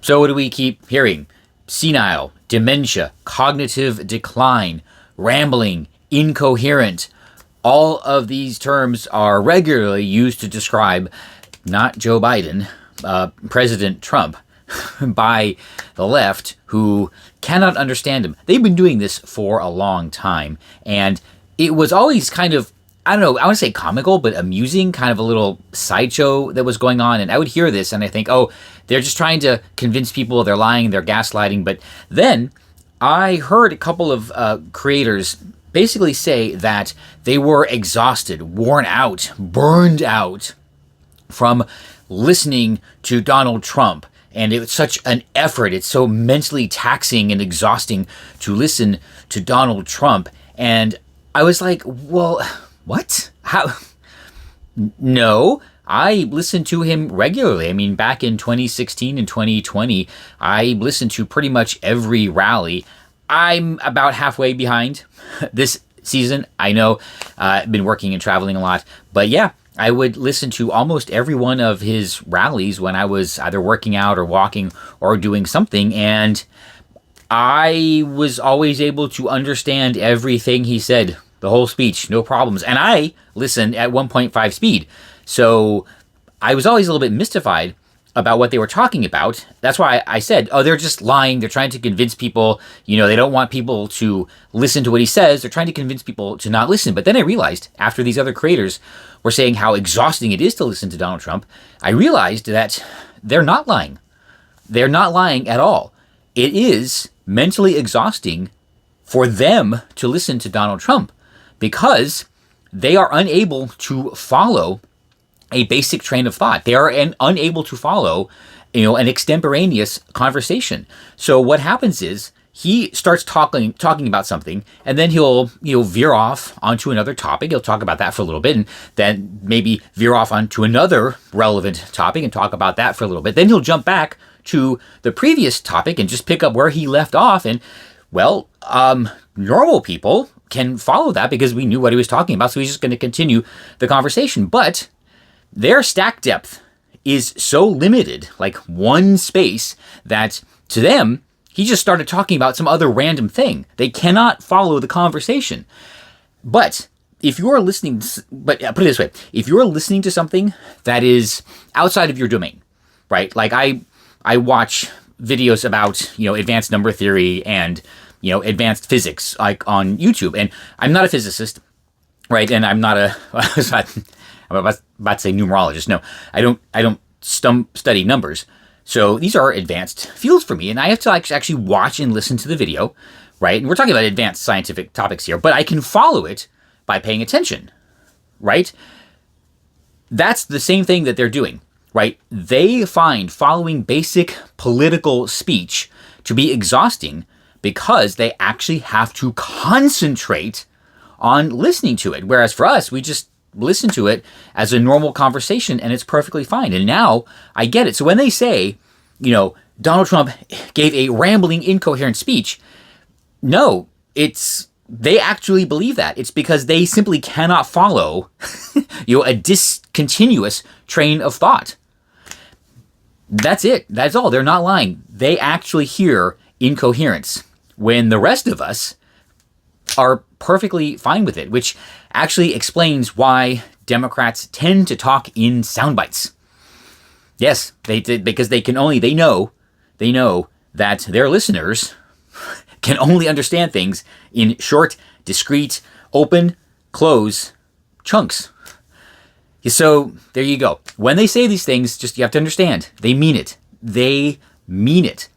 So what do we keep hearing? Senile, dementia, cognitive decline, rambling, incoherent. All of these terms are regularly used to describe not Joe Biden, President Trump, by the left, who cannot understand him. They've been doing this for a long time, and it was always kind of, I don't know, I want to say comical, but amusing, kind of a little sideshow that was going on. And I would hear this and I think, oh, they're just trying to convince people they're lying, they're gaslighting. But then I heard a couple of creators basically say that they were exhausted, worn out, burned out from listening to Donald Trump. And it's such an effort. It's so mentally taxing and exhausting to listen to Donald Trump. And I was like, well, what? How? No, I listen to him regularly. I mean, back in 2016 and 2020, I listened to pretty much every rally. I'm about halfway behind this season. I know I've been working and traveling a lot, but yeah, I would listen to almost every one of his rallies when I was either working out or walking or doing something, and I was always able to understand everything he said, the whole speech, no problems. And I listened at 1.5 speed, so I was always a little bit mystified about what they were talking about. That's why I said, oh, they're just lying. They're trying to convince people, they don't want people to listen to what he says. They're trying to convince people to not listen. But then I realized, after these other creators were saying how exhausting it is to listen to Donald Trump, I realized that they're not lying. They're not lying at all. It is mentally exhausting for them to listen to Donald Trump because they are unable to follow a basic train of thought. They are unable to follow, an extemporaneous conversation. So what happens is he starts talking about something, and then he'll veer off onto another topic. He'll talk about that for a little bit, and then maybe veer off onto another relevant topic and talk about that for a little bit. Then he'll jump back to the previous topic and just pick up where he left off. And well, normal people can follow that because we knew what he was talking about, so he's just going to continue the conversation. But their stack depth is so limited, like one space, that to them, he just started talking about some other random thing. They cannot follow the conversation. But if you're listening, put it this way, if you're listening to something that is outside of your domain, right? Like I watch videos about, advanced number theory and, advanced physics, like on YouTube. And I'm not a physicist, right? And I'm not I'm about to say numerologist. No, I don't study numbers. So these are advanced fields for me, and I have to actually watch and listen to the video, right? And we're talking about advanced scientific topics here, but I can follow it by paying attention, right? That's the same thing that they're doing, right? They find following basic political speech to be exhausting because they actually have to concentrate on listening to it. Whereas for us, we just listen to it as a normal conversation and it's perfectly fine. And now I get it. So when they say, Donald Trump gave a rambling, incoherent speech, no, they actually believe that. It's because they simply cannot follow, a discontinuous train of thought. That's it. That's all. They're not lying. They actually hear incoherence when the rest of us are perfectly fine with it, which actually explains why Democrats tend to talk in sound bites. Yes, they did, because they know that their listeners can only understand things in short, discrete, open, close chunks. So there you go. When they say these things, you have to understand, they mean it. They mean it.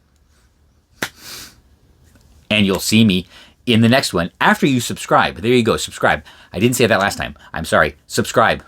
And you'll see me in the next one after you subscribe. There you go, subscribe. I didn't say that last time. I'm sorry. Subscribe.